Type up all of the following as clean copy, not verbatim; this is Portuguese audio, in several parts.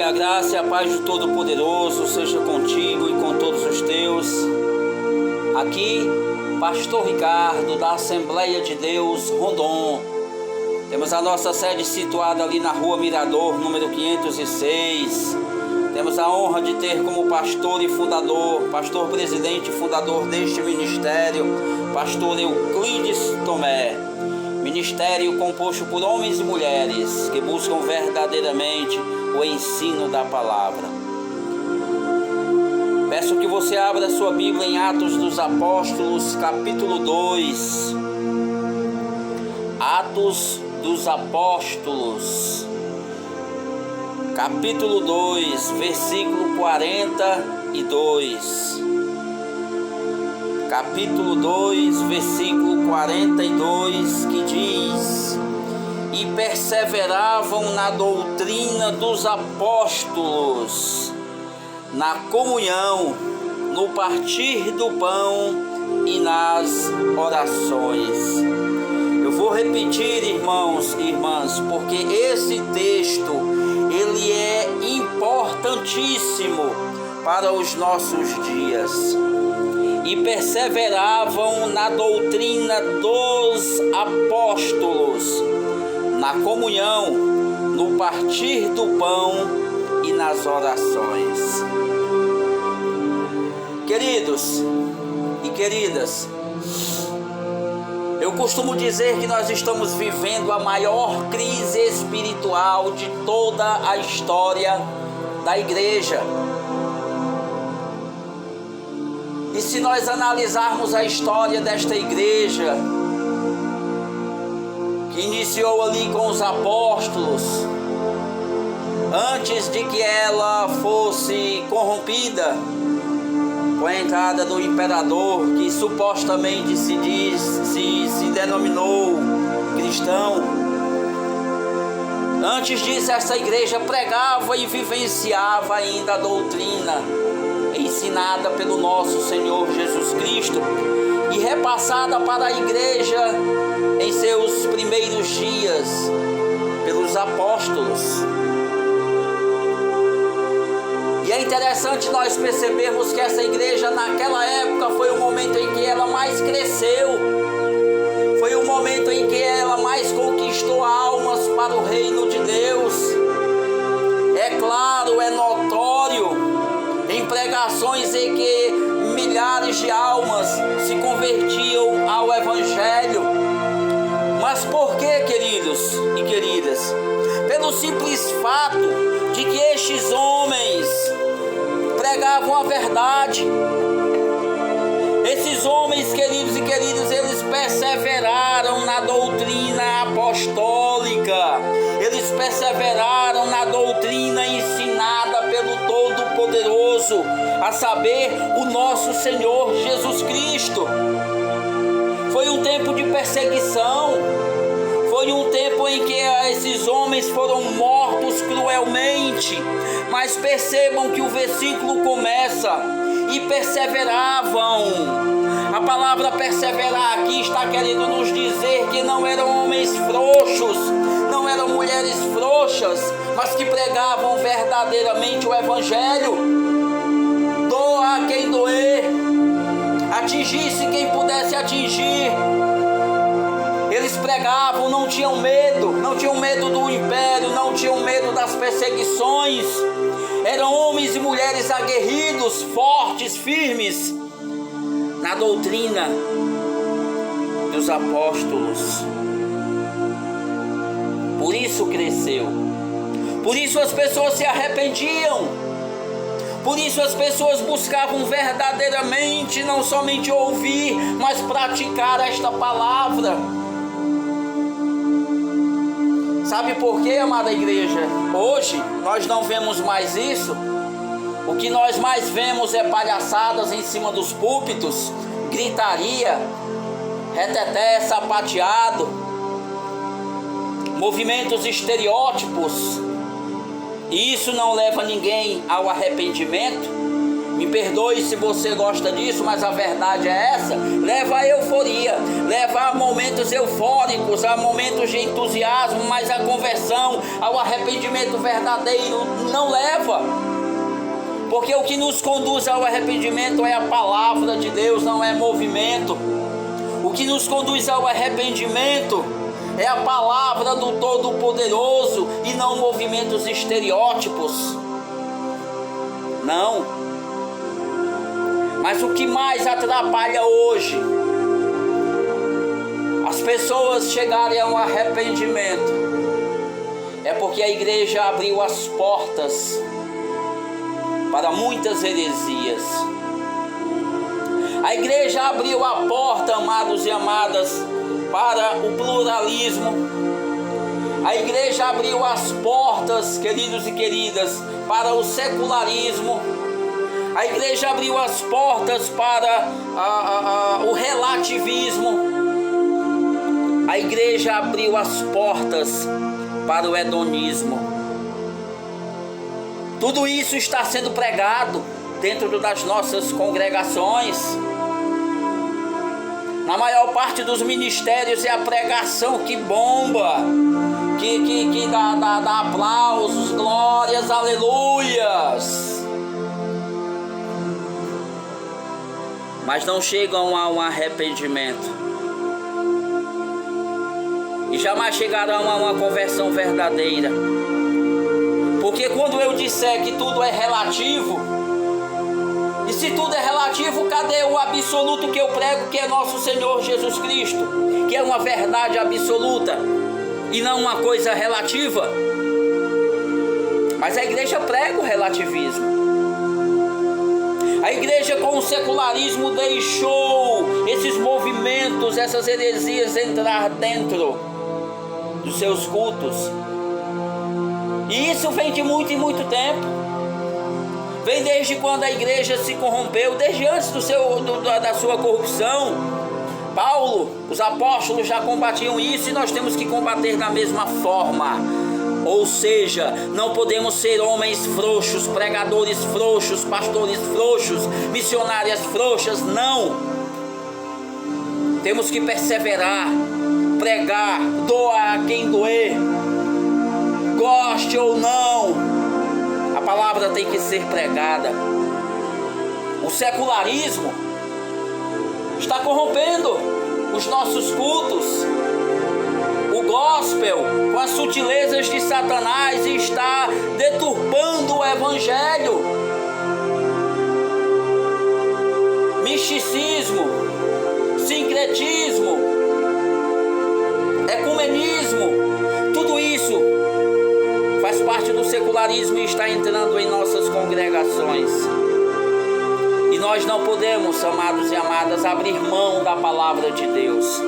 Que a graça e a paz do Todo-Poderoso seja contigo e com todos os teus. Aqui, Pastor Ricardo, da Assembleia de Deus, Rondon. Temos a nossa sede situada ali na Rua Mirador, número 506. Temos a honra de ter como pastor e fundador, pastor presidente e fundador deste ministério, pastor Euclides Tomé. Ministério composto por homens e mulheres que buscam verdadeiramente o ensino da palavra. Peço que você abra sua Bíblia em Atos dos Apóstolos, capítulo 2. Atos dos Apóstolos, capítulo 2, versículo 42. Capítulo 2, versículo 42, que diz: E perseveravam na doutrina dos apóstolos, na comunhão, no partir do pão e nas orações. Eu vou repetir, irmãos e irmãs, porque esse texto, ele é importantíssimo para os nossos dias. E perseveravam na doutrina dos apóstolos, na comunhão, no partir do pão e nas orações. Queridos e queridas, eu costumo dizer que nós estamos vivendo a maior crise espiritual de toda a história da igreja. E se nós analisarmos a história desta igreja, que iniciou ali com os apóstolos, antes de que ela fosse corrompida com a entrada do imperador, que supostamente se denominou cristão. Antes disso, essa igreja pregava e vivenciava ainda a doutrina ensinada pelo nosso Senhor Jesus Cristo e repassada para a igreja em seus primeiros dias pelos apóstolos. E é interessante nós percebermos que essa igreja naquela época foi o momento em que ela mais cresceu, foi o momento em que ela mais conquistou almas para o reino de Deus. É claro, é notório em pregações em que milhares de almas se convertiam ao Evangelho. Mas por que, queridos e queridas? Pelo simples fato de que estes homens pregavam a verdade. Esses homens, queridos e queridas, eles perseveraram na doutrina apostólica. Eles perseveraram na doutrina ensinada pelo Todo-Poderoso, a saber, o nosso Senhor Jesus Cristo. Foi um tempo de perseguição. Foi um tempo em que esses homens foram mortos cruelmente. Mas percebam que o versículo começa: e perseveravam. A palavra perseverar aqui está querendo nos dizer que não eram homens frouxos, não eram mulheres frouxas, mas que pregavam verdadeiramente o Evangelho. Doa a quem doer, atingisse quem pudesse atingir. Eles pregavam, não tinham medo do império, não tinham medo das perseguições. Eram homens e mulheres aguerridos, fortes, firmes na doutrina dos apóstolos. Por isso cresceu. Por isso as pessoas se arrependiam. Por isso as pessoas buscavam verdadeiramente não somente ouvir, mas praticar esta palavra. Sabe por quê, amada igreja? Hoje nós não vemos mais isso. O que nós mais vemos é palhaçadas em cima dos púlpitos, gritaria, reteté, sapateado, movimentos estereótipos. E isso não leva ninguém ao arrependimento. Me perdoe se você gosta disso, mas a verdade é essa. Leva a euforia, leva a momentos eufóricos, a momentos de entusiasmo, mas a conversão, ao arrependimento verdadeiro não leva. Porque o que nos conduz ao arrependimento é a palavra de Deus, não é movimento. O que nos conduz ao arrependimento é a palavra do Todo-Poderoso e não movimentos estereótipos. Não. Mas o que mais atrapalha hoje as pessoas chegarem ao arrependimento é porque a igreja abriu as portas para muitas heresias. A igreja abriu a porta, amados e amadas, para o pluralismo. A igreja abriu as portas, queridos e queridas, para o secularismo. A igreja abriu as portas para o relativismo. A igreja abriu as portas para o hedonismo. Tudo isso está sendo pregado dentro das nossas congregações. Na maior parte dos ministérios é a pregação que bomba, que dá aplausos, glórias, aleluias. Mas não chegam a um arrependimento. E jamais chegarão a uma conversão verdadeira. Porque quando eu disser que tudo é relativo, e se tudo é relativo, cadê o absoluto que eu prego, que é nosso Senhor Jesus Cristo? Que é uma verdade absoluta e não uma coisa relativa. Mas a igreja prega o relativismo. A igreja com o secularismo deixou esses movimentos, essas heresias entrar dentro dos seus cultos. E isso vem de muito e muito tempo. Vem desde quando a igreja se corrompeu, desde antes da sua corrupção. Paulo, os apóstolos já combatiam isso e nós temos que combater da mesma forma. Ou seja, não podemos ser homens frouxos, pregadores frouxos, pastores frouxos, missionárias frouxas, não. Temos que perseverar, pregar, doa a quem doer, goste ou não, a palavra tem que ser pregada. O secularismo está corrompendo os nossos cultos. O gospel, com as sutilezas de Satanás, está deturpando o evangelho. Misticismo, sincretismo, ecumenismo, tudo isso faz parte do secularismo e está entrando em nossas congregações. E nós não podemos, amados e amadas, abrir mão da palavra de Deus.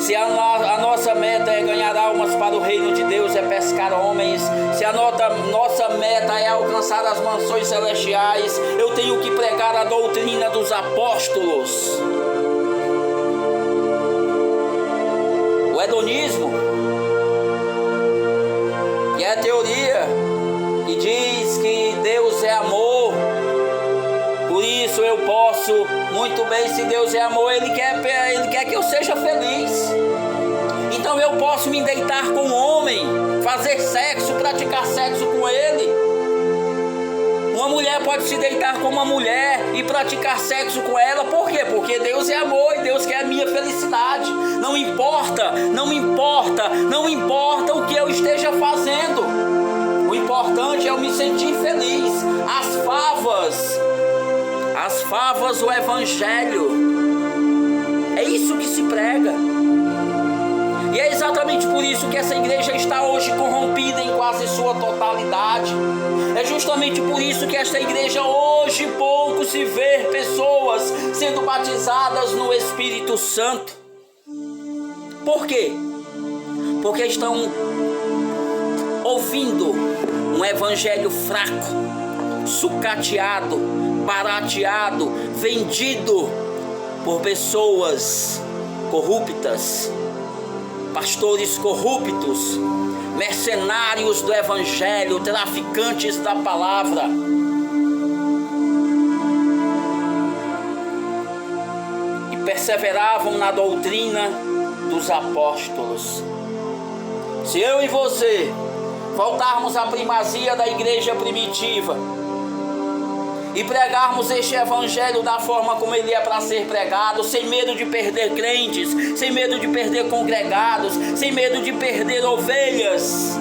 Se a nossa meta é ganhar almas para o reino de Deus, é pescar homens, se a nossa meta é alcançar as mansões celestiais, eu tenho que pregar a doutrina dos apóstolos. O hedonismo, que é a teoria que diz que Deus é amor, por isso eu posso muito bem, se Deus é amor, Ele quer que eu seja feliz. Então eu posso me deitar com um homem, fazer sexo, praticar sexo com ele. Uma mulher pode se deitar com uma mulher e praticar sexo com ela. Por quê? Porque Deus é amor e Deus quer a minha felicidade. Não importa o que eu esteja fazendo. O importante é eu me sentir feliz. As favas, o evangelho. É isso que se prega. E é exatamente por isso que essa igreja está hoje corrompida em quase sua totalidade. É justamente por isso que esta igreja hoje pouco se vê pessoas sendo batizadas no Espírito Santo. Por quê? Porque estão ouvindo um evangelho fraco, sucateado, barateado, vendido por pessoas corruptas, pastores corruptos, mercenários do evangelho, traficantes da palavra. perseveravam na doutrina dos apóstolos. Se eu e você voltarmos à primazia da igreja primitiva e pregarmos este evangelho da forma como ele é para ser pregado, sem medo de perder crentes, sem medo de perder congregados, sem medo de perder ovelhas,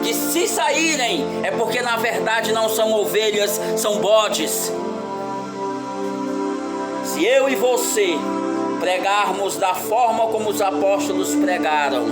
que se saírem é porque na verdade não são ovelhas, são bodes. Se eu e você pregarmos da forma como os apóstolos pregaram,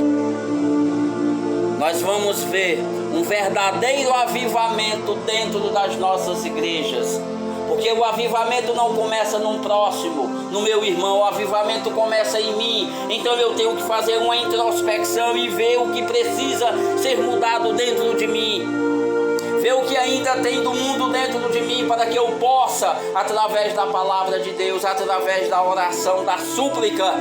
nós vamos ver um verdadeiro avivamento dentro das nossas igrejas. Porque o avivamento não começa num próximo, no meu irmão, o avivamento começa em mim. Então eu tenho que fazer uma introspecção e ver o que precisa ser mudado dentro de mim. Ver o que ainda tem do mundo dentro de mim, para que eu possa, através da palavra de Deus, através da oração, da súplica,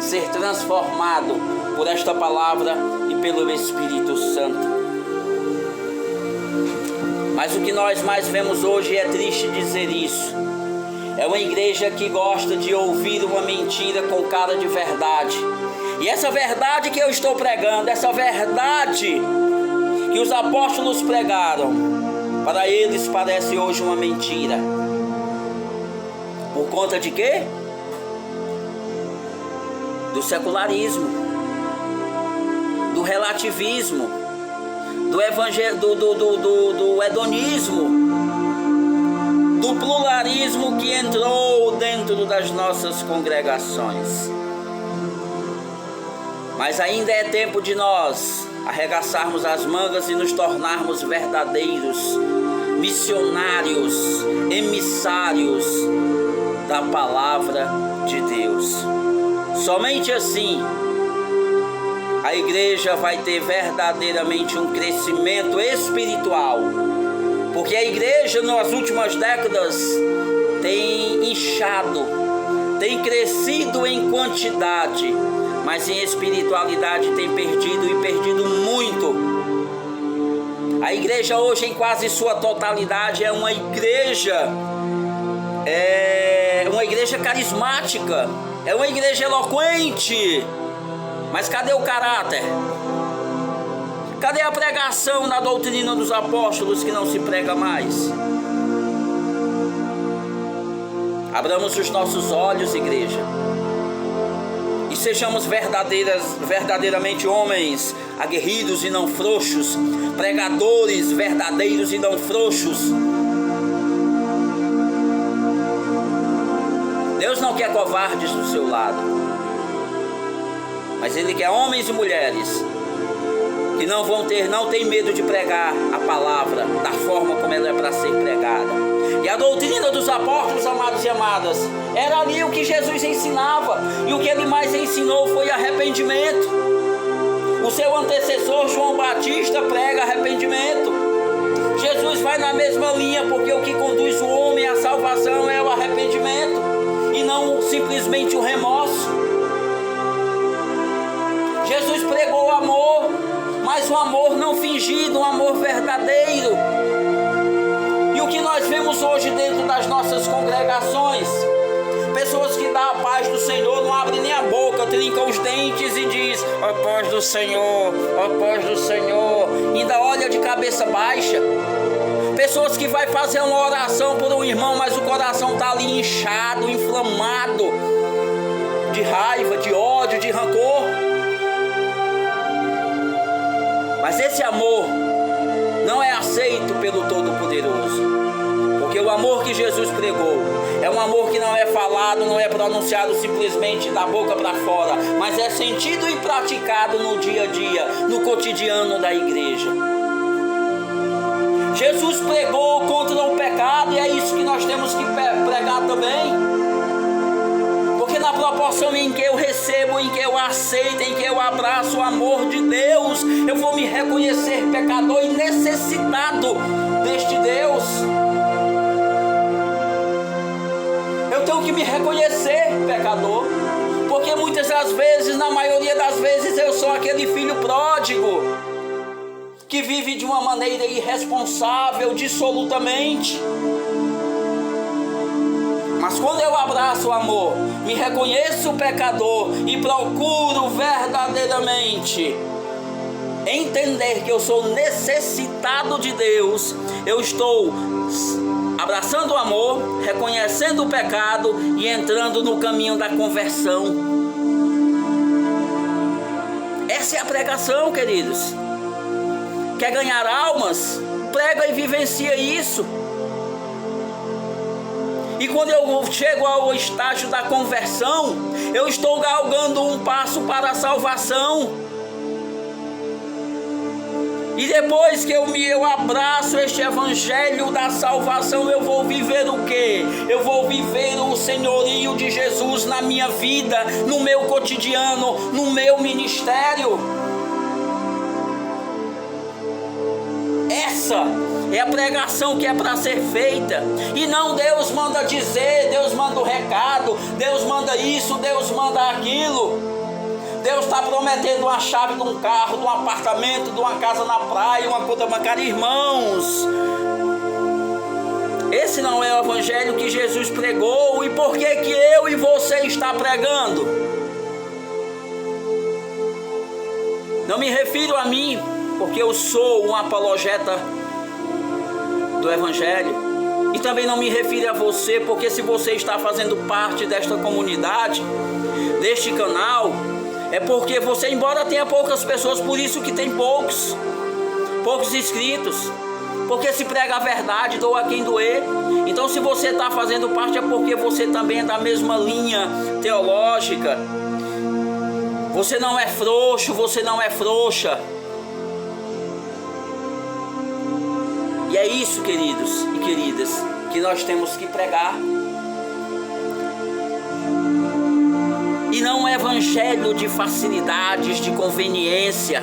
ser transformado por esta palavra e pelo Espírito Santo. Mas o que nós mais vemos hoje, é triste dizer isso, é uma igreja que gosta de ouvir uma mentira com cara de verdade. E essa verdade que eu estou pregando, essa verdade que os apóstolos pregaram, para eles parece hoje uma mentira. Por conta de quê? Do secularismo, do relativismo, do evangelho, do hedonismo, do pluralismo que entrou dentro das nossas congregações. Mas ainda é tempo de nós arregaçarmos as mangas e nos tornarmos verdadeiros missionários, emissários da palavra de Deus. Somente assim a igreja vai ter verdadeiramente um crescimento espiritual, porque a igreja nas últimas décadas tem inchado, tem crescido em quantidade, mas em espiritualidade tem perdido e perdido muito. A igreja hoje, em quase sua totalidade, é uma igreja carismática, é uma igreja eloquente. Mas cadê o caráter? Cadê a pregação na doutrina dos apóstolos que não se prega mais? Abramos os nossos olhos, igreja, e sejamos verdadeiramente homens aguerridos e não frouxos, pregadores verdadeiros e não frouxos. Deus não quer covardes do seu lado, mas Ele quer homens e mulheres que não tem medo de pregar a palavra da forma como ela é para ser pregada. E a doutrina dos apóstolos, amados e amadas, era ali o que Jesus ensinava, e o que Ele mais ensinou foi arrependimento. O seu antecessor João Batista prega arrependimento. Jesus vai na mesma linha, porque o que conduz o homem à salvação é o arrependimento, e não simplesmente o remorso. Jesus pregou o amor, mas um amor não fingido, um amor verdadeiro. E o que nós vemos hoje dentro das nossas congregações? Pessoas que dão a paz do Senhor, não abrem nem a boca, trincam os dentes e diz: ó paz do Senhor, ó paz do Senhor, ainda olha de cabeça baixa. Pessoas que vai fazer uma oração por um irmão, mas o coração está ali inchado, inflamado, de raiva, de ódio, de rancor. Mas esse amor não é aceito pelo Todo-Poderoso, porque o amor que Jesus pregou é um amor que não é falado, não é pronunciado simplesmente da boca para fora, mas é sentido e praticado no dia a dia, no cotidiano da igreja. Jesus pregou contra o pecado, e é isso que nós temos que pregar também. Porque na proporção em que eu recebo, em que eu aceito, em que eu abraço o amor de Deus, eu vou me reconhecer pecador e necessitado deste Deus. Eu tenho que me reconhecer pecador, porque muitas das vezes, na maioria das vezes, eu sou aquele filho pródigo que vive de uma maneira irresponsável, dissolutamente. Mas quando eu abraço o amor, me reconheço pecador e procuro verdadeiramente entender que eu sou necessitado de Deus, eu estou abraçando o amor, reconhecendo o pecado e entrando no caminho da conversão. Essa é a pregação, queridos. Quer ganhar almas? Prega e vivencia isso. E quando eu chego ao estágio da conversão, eu estou galgando um passo para a salvação. E depois que eu abraço este evangelho da salvação, eu vou viver o quê? Eu vou viver o senhorio de Jesus na minha vida, no meu cotidiano, no meu ministério. Essa é a pregação que é para ser feita. E não Deus manda dizer, Deus manda o recado, Deus manda isso, Deus manda aquilo. Deus está prometendo uma chave de um carro, de um apartamento, de uma casa na praia, uma conta bancária. Irmãos, esse não é o evangelho que Jesus pregou. E por que que eu e você está pregando? Não me refiro a mim, porque eu sou um apologeta do evangelho. E também não me refiro a você, porque se você está fazendo parte desta comunidade, deste canal, é porque você, embora tenha poucas pessoas, por isso que tem poucos inscritos, porque se prega a verdade, doa quem doer. Então se você está fazendo parte, é porque você também é da mesma linha teológica. Você não é frouxo, você não é frouxa. E é isso, queridos e queridas, que nós temos que pregar. E não um evangelho de facilidades, de conveniência.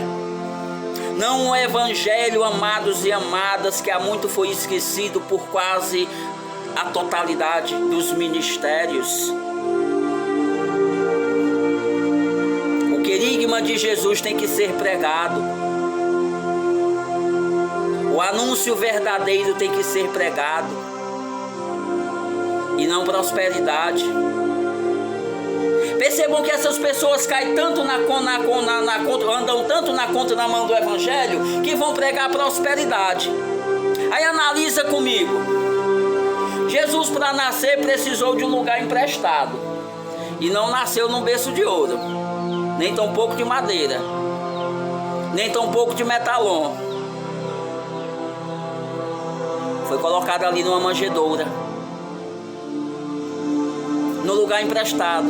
Não um evangelho, amados e amadas, que há muito foi esquecido por quase a totalidade dos ministérios. O querigma de Jesus tem que ser pregado. O anúncio verdadeiro tem que ser pregado. E não prosperidade. Percebam que essas pessoas caem tanto andam tanto na contramão do evangelho, que vão pregar prosperidade. Aí analisa comigo. Jesus, para nascer, precisou de um lugar emprestado. E não nasceu num berço de ouro, nem tão pouco de madeira, nem tão pouco de metalon. Foi colocado ali numa manjedoura, no lugar emprestado.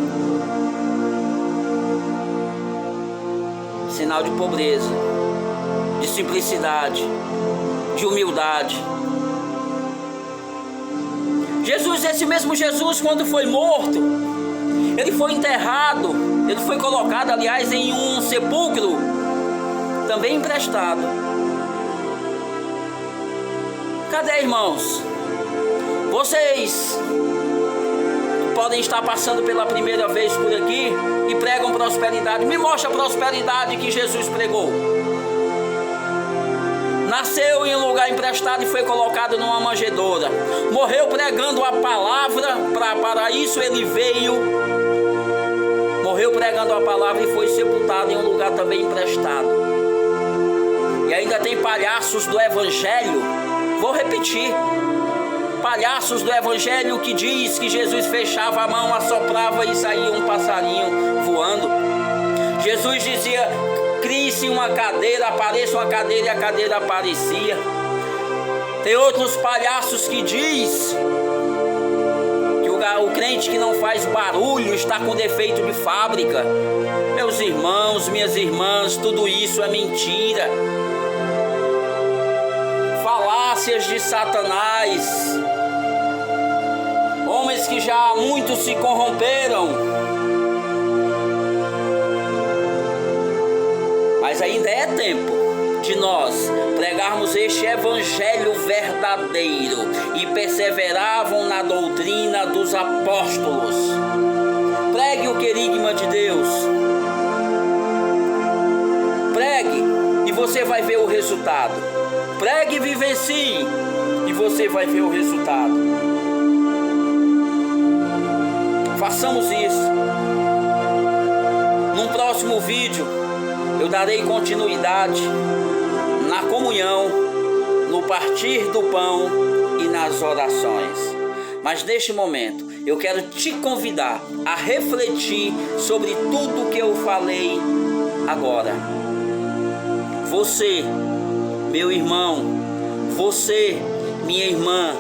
Sinal de pobreza, de simplicidade, de humildade. Jesus, esse mesmo Jesus, quando foi morto, ele foi enterrado, ele foi colocado, aliás, em um sepulcro também emprestado. Cadê, irmãos? Vocês podem estar passando pela primeira vez por aqui e pregam prosperidade. Me mostra a prosperidade que Jesus pregou. Nasceu em um lugar emprestado e foi colocado numa manjedoura. Morreu pregando a palavra, para isso ele veio. Morreu pregando a palavra e foi sepultado em um lugar também emprestado. E ainda tem palhaços do evangelho. Vou repetir. Palhaços do evangelho que diz que Jesus fechava a mão, assoprava e saía um passarinho voando. Jesus dizia: crie-se uma cadeira, apareça uma cadeira, e a cadeira aparecia. Tem outros palhaços que diz que o crente que não faz barulho está com defeito de fábrica. Meus irmãos, minhas irmãs, tudo isso é mentira. Falácias de Satanás. Homens que já há muito se corromperam. Mas ainda é tempo de nós pregarmos este evangelho verdadeiro. E perseveravam na doutrina dos apóstolos. Pregue o querigma de Deus. Pregue e você vai ver o resultado. Pregue e vivencie e você vai ver o resultado. Façamos isso. Num próximo vídeo, eu darei continuidade na comunhão, no partir do pão e nas orações. Mas neste momento, eu quero te convidar a refletir sobre tudo que eu falei agora. Você, meu irmão, você, minha irmã,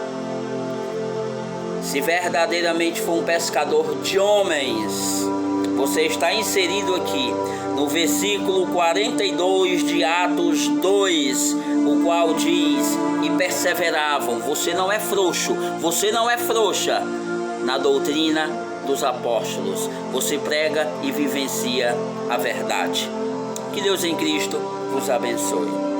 se verdadeiramente for um pescador de homens, você está inserido aqui no versículo 42 de Atos 2, o qual diz: e perseveravam. Você não é frouxo, você não é frouxa na doutrina dos apóstolos. Você prega e vivencia a verdade. Que Deus em Cristo vos abençoe.